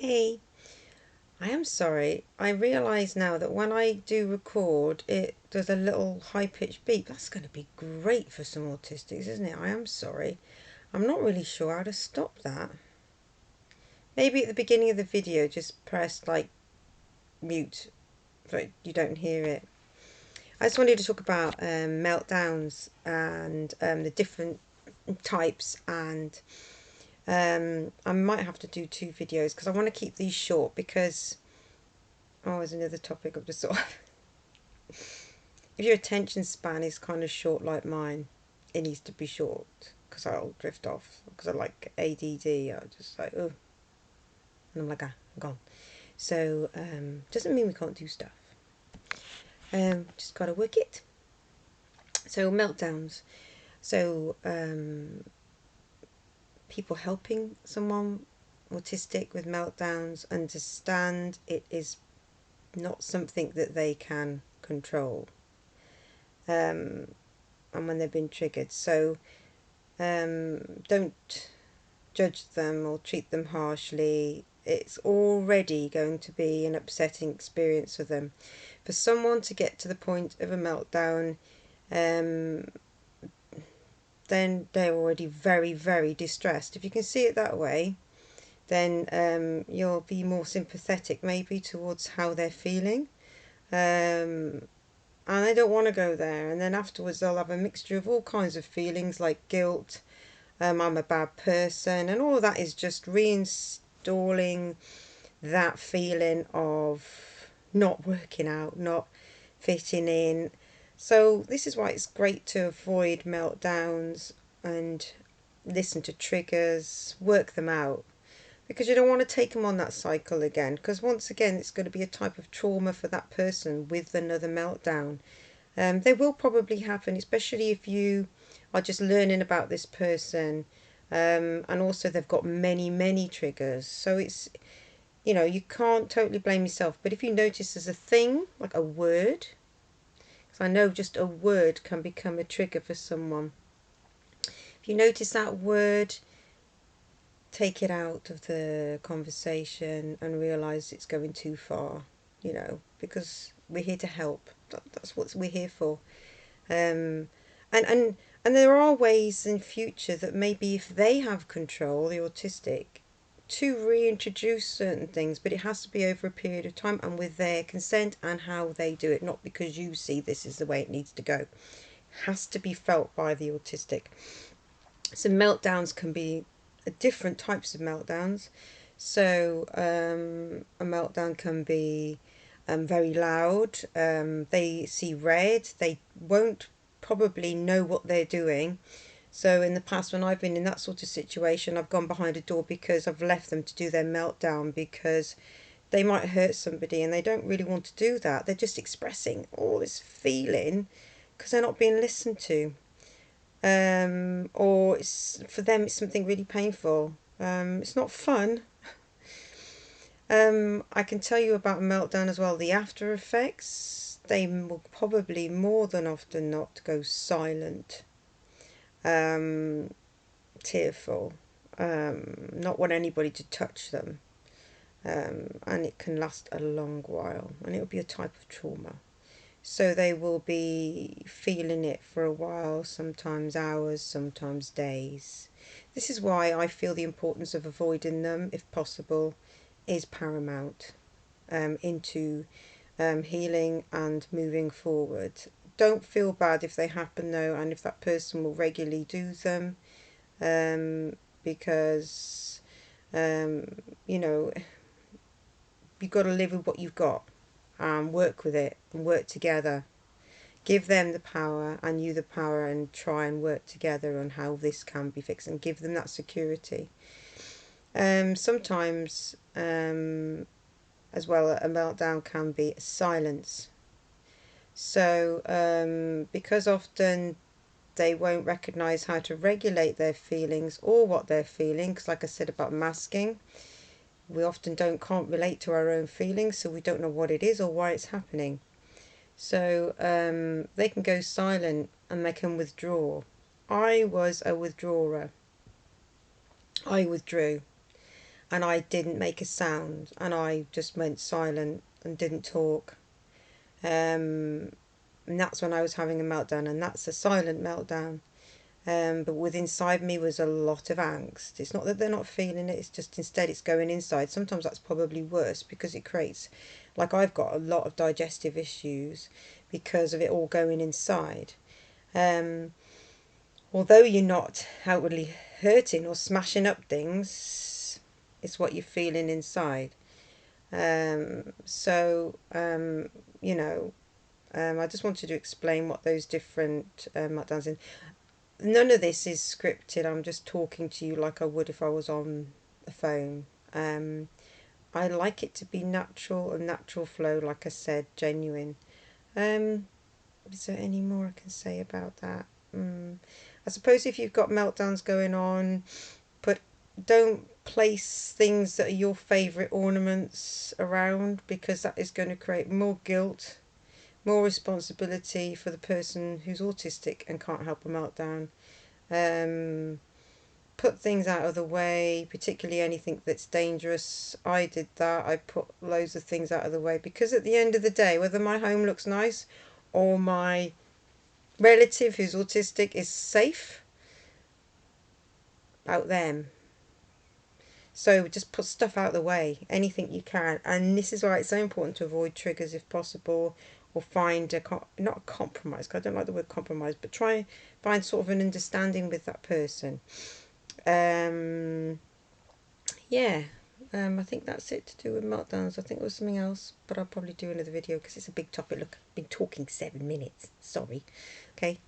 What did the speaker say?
Hey, I am sorry. I realise now that when I do record, it does a little high-pitched beep. That's going to be great for some autistics, isn't it? I am sorry. I'm not really sure how to stop that. Maybe at the beginning of the video, just press like mute so you don't hear it. I just wanted to talk about meltdowns and the different types, and I might have to do two videos because I want to keep these short because there's another topic I've just thought of. If your attention span is kind of short like mine, it needs to be short because I'll drift off because I like ADD. I'll just like, oh, and I'm like, I'm gone. So, doesn't mean we can't do stuff. Just gotta work it. So, meltdowns. So, people helping someone autistic with meltdowns understand it is not something that they can control. And when they've been triggered. So don't judge them or treat them harshly. It's already going to be an upsetting experience for them. For someone to get to the point of a meltdown, then they're already very, very distressed. If you can see it that way, then you'll be more sympathetic maybe towards how they're feeling. And they don't want to go there, and then afterwards they'll have a mixture of all kinds of feelings like guilt, I'm a bad person, and all of that is just reinstalling that feeling of not working out, not fitting in. So this is why it's great to avoid meltdowns and listen to triggers, work them out, because you don't want to take them on that cycle again, because once again it's going to be a type of trauma for that person with another meltdown. They will probably happen, especially if you are just learning about this person, and also they've got many, many triggers. So it's, you can't totally blame yourself. But if you notice there's a thing, like a word, because I know just a word can become a trigger for someone. If you notice that word, take it out of the conversation and realise it's going too far, because we're here to help. That's what we're here for. Um, and there are ways in future that maybe if they have control, the autistic, to reintroduce certain things, but it has to be over a period of time and with their consent and how they do it, not because you see this is the way it needs to go. It has to be felt by the autistic. So meltdowns can be different types of meltdowns. So a meltdown can be very loud. They see red. They won't probably know what they're doing. So in the past, when I've been in that sort of situation, I've gone behind a door because I've left them to do their meltdown, because they might hurt somebody and they don't really want to do that. They're just expressing all this feeling because they're not being listened to. Or for them it's something really painful. It's not fun. I can tell you about a meltdown as well. The after effects, they will probably more than often not go silent, um, tearful, not want anybody to touch them, and it can last a long while, and it will be a type of trauma. So they will be feeling it for a while, sometimes hours, sometimes days. This is why I feel the importance of avoiding them, if possible, is paramount into healing and moving forward. Don't feel bad if they happen though, and if that person will regularly do them, because you know, you've got to live with what you've got and work with it and work together. Give them the power and you the power, and try and work together on how this can be fixed and give them that security. Sometimes as well, a meltdown can be silence. So because often they won't recognise how to regulate their feelings or what they're feeling, because like I said about masking, we often can't relate to our own feelings, so we don't know what it is or why it's happening. So they can go silent and they can withdraw. I was a withdrawer. I withdrew. and I didn't make a sound, and I just went silent and didn't talk. And that's when I was having a meltdown, and that's a silent meltdown. But within inside me was a lot of angst. It's not that they're not feeling it, it's just instead it's going inside. Sometimes that's probably worse because it creates, like I've got a lot of digestive issues because of it all going inside. Um, Although you're not outwardly hurting or smashing up things, it's what you're feeling inside. So, you know, I just wanted to explain what those different meltdowns in. None of this is scripted. I'm just talking to you like I would if I was on the phone. I like it to be natural, a natural flow, like I said, genuine. Um, is there any more I can say about that? I suppose if you've got meltdowns going on, but don't place things that are your favourite ornaments around, because that is going to create more guilt, more responsibility for the person who's autistic and can't help a meltdown. Um, put things out of the way, particularly anything that's dangerous. I did that. I put loads of things out of the way because at the end of the day, whether my home looks nice or my relative who's autistic is safe, out them. So just put stuff out of the way, anything you can. And this is why it's so important to avoid triggers if possible, or find not a compromise, because I don't like the word compromise, but try find sort of an understanding with that person. Um, yeah, I think that's it to do with meltdowns. I think there was something else, but I'll probably do another video because it's a big topic. Look, I've been talking 7 minutes. Sorry. Okay,